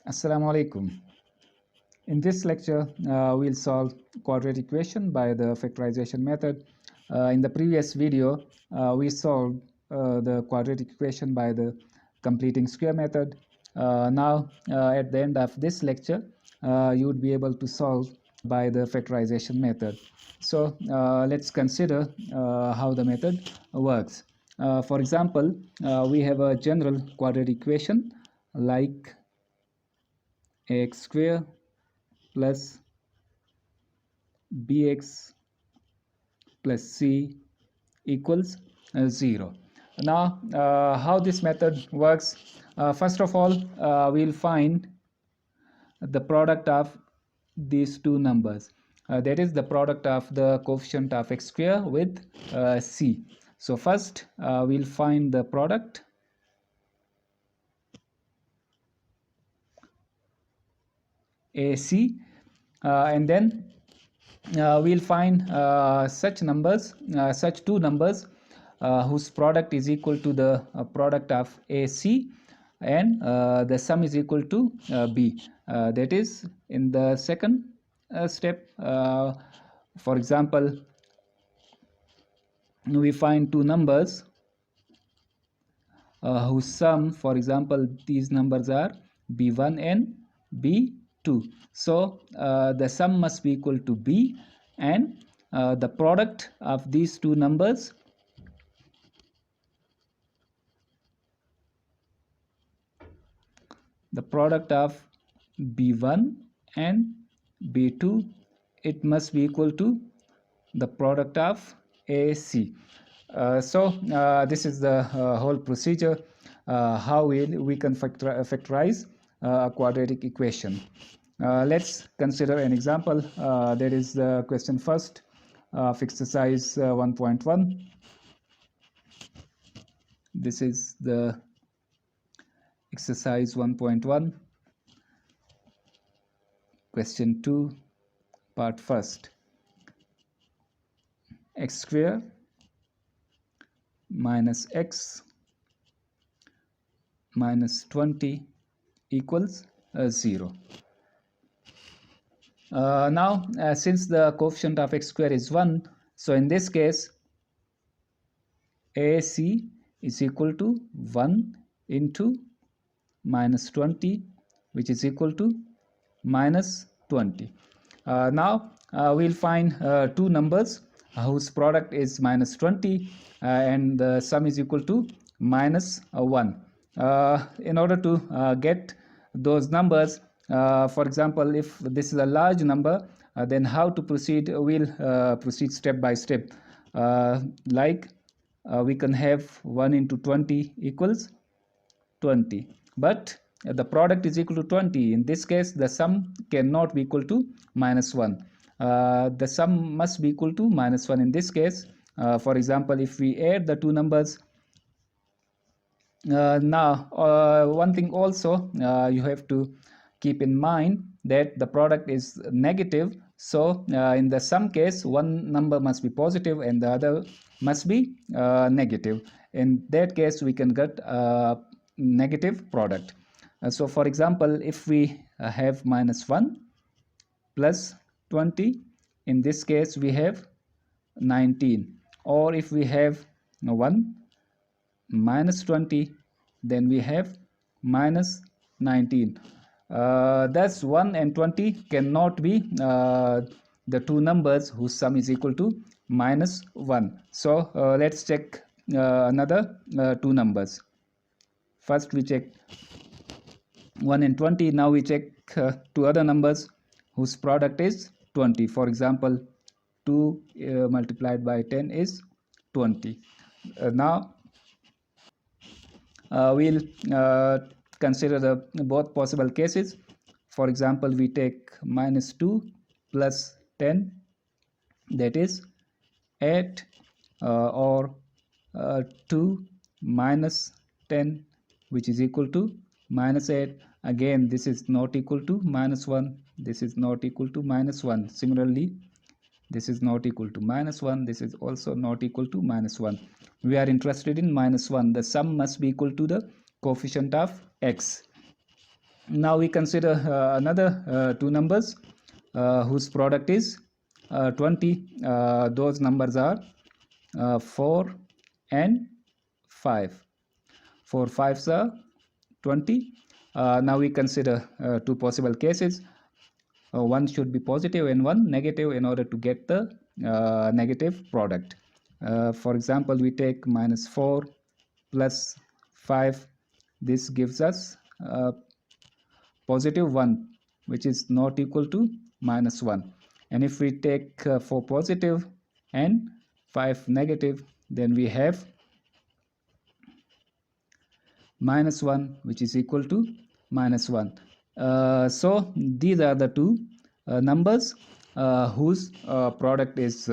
Assalamu alaikum. In this lecture, we'll solve quadratic equation by the factorization method. In the previous video, we solved the quadratic equation by the completing square method. Now, at the end of this lecture, you would be able to solve by the factorization method. So, let's consider how the method works. For example, we have a general quadratic equation like x square plus bx plus c equals 0. Now, how this method works? First of all, we'll find the product of these two numbers. That is the product of the coefficient of x square with c. So first, we'll find the product AC, and then we'll find such two numbers whose product is equal to the product of AC, and the sum is equal to B. That is, in the second step, for example, we find two numbers whose sum, for example, these numbers are B1 and B2. So the sum must be equal to B, and the product of these two numbers the product of B1 and B2, it must be equal to the product of AC. So this is the whole procedure how we can factorize a quadratic equation. Let's consider an example. That is the question first of exercise 1.1. This is the exercise 1.1, question 2, part first. X square minus x minus 20 equals 0. Now, since the coefficient of x square is 1, so in this case, AC is equal to 1 into minus 20, which is equal to minus 20. Now, we'll find two numbers whose product is minus 20 and the sum is equal to minus 1. In order to get those numbers, for example, if this is a large number, then how to proceed? We'll proceed step by step. We can have 1 into 20 equals 20, but the product is equal to 20. In this case, the sum cannot be equal to minus 1. The sum must be equal to minus 1 in this case. For example, if we add the two numbers, now one thing also you have to keep in mind that the product is negative. So in the sum case, one number must be positive and the other must be negative. In that case, we can get a negative product. So for example, if we have minus 1 plus 20, in this case we have 19. Or if we have 1 minus 20, then we have minus 19. Thus 1 and 20 cannot be the two numbers whose sum is equal to minus 1. So let's check another two numbers. First we check 1 and 20. Now we check two other numbers whose product is 20. For example, 2 multiplied by 10 is 20. Now we'll consider the both possible cases. For example, we take minus 2 plus 10, that is 8, or 2 minus 10, which is equal to minus 8. Again, this is not equal to minus 1. This is not equal to minus 1. Similarly, this is not equal to minus 1. This is also not equal to minus 1. We are interested in minus 1. The sum must be equal to the coefficient of x. Now we consider another two numbers whose product is 20. Those numbers are 4 and 5. 4 5s are 20. Now we consider two possible cases. One should be positive and one negative in order to get the negative product. For example, we take minus 4 plus 5. This gives us positive 1, which is not equal to minus 1. And if we take 4 positive and 5 negative, then we have minus 1, which is equal to minus 1. So these are the two numbers whose product is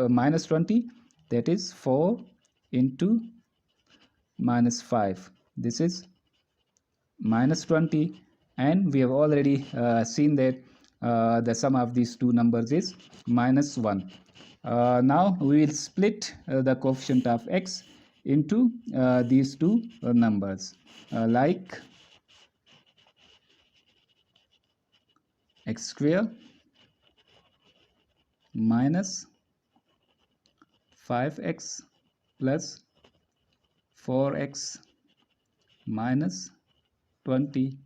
minus 20, that is 4 into minus 5. This is minus 20, and we have already seen that the sum of these two numbers is minus 1. Now we will split the coefficient of x into these two numbers, like x square minus 5x plus 4x minus 20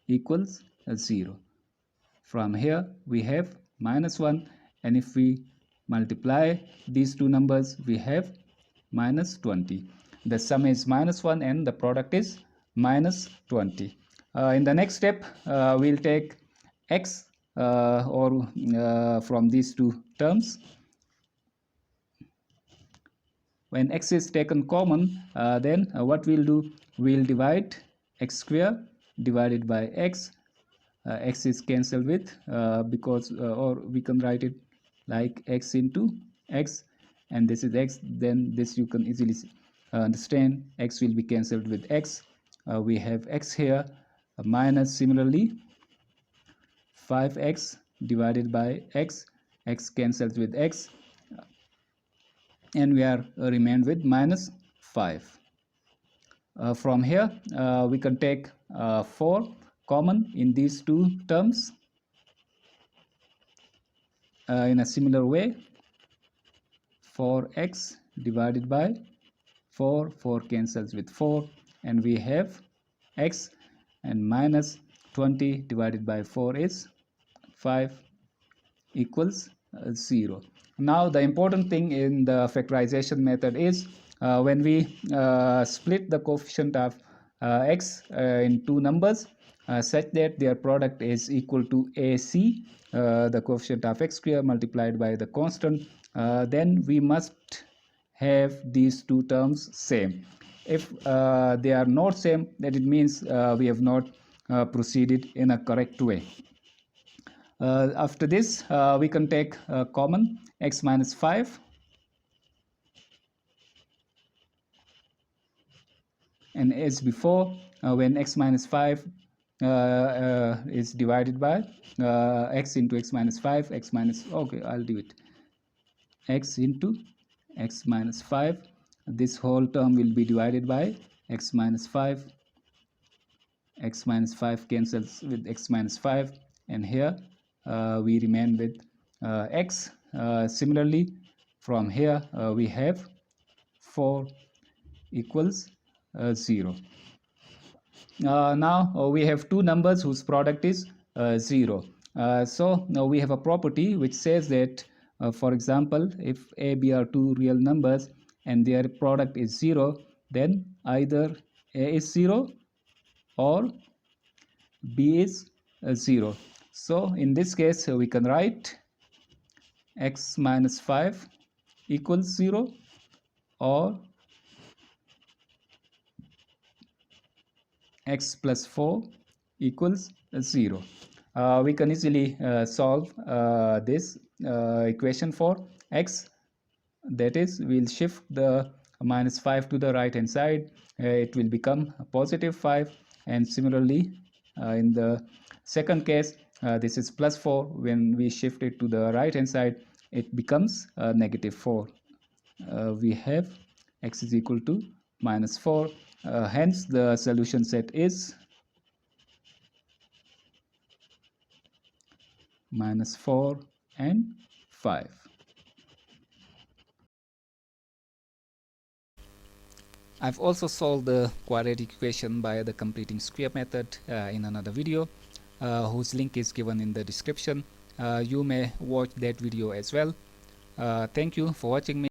equals 0. From here we have minus 1, and if we multiply these two numbers we have minus 20. The sum is minus 1 and the product is minus 20. In the next step we'll take x from these two terms. When x is taken common, then what we'll do, we'll divide x square divided by x. X is cancelled with or we can write it like x into x, and this is x. Then this you can easily understand, x will be cancelled with x. We have x here, minus similarly 5x divided by x. X cancels with x, and we are remained with minus 5. From here we can take 4 common in these two terms. In a similar way, 4x divided by 4, 4 cancels with 4, and we have x, and minus 20 divided by 4 is 5 equals 0. Now the important thing in the factorization method is when we split the coefficient of x in two numbers such that their product is equal to AC, the coefficient of x square multiplied by the constant, then we must have these two terms same. If they are not same, then it means we have not proceeded in a correct way. After this we can take common x minus 5, and as before when x minus 5 is divided by x into x minus 5, x minus, okay, I'll do it, x into x minus 5, this whole term will be divided by x minus 5. X minus 5 cancels with x minus 5, and here we remain with x. Similarly from here we have 4 equals 0. Now we have two numbers whose product is 0. So now we have a property which says that for example, if a, b are two real numbers and their product is 0, then either a is 0 or b is 0. So in this case we can write x minus 5 equals 0, or x plus 4 equals 0. We can easily solve this equation for x. That is, we'll shift the minus 5 to the right hand side. It will become positive 5, and similarly in the second case this is plus 4. When we shift it to the right hand side, it becomes negative 4. We have x is equal to minus 4. Hence the solution set is minus 4 and 5. I've also solved the quadratic equation by the completing square method in another video, whose link is given in the description. You may watch that video as well. Thank you for watching me.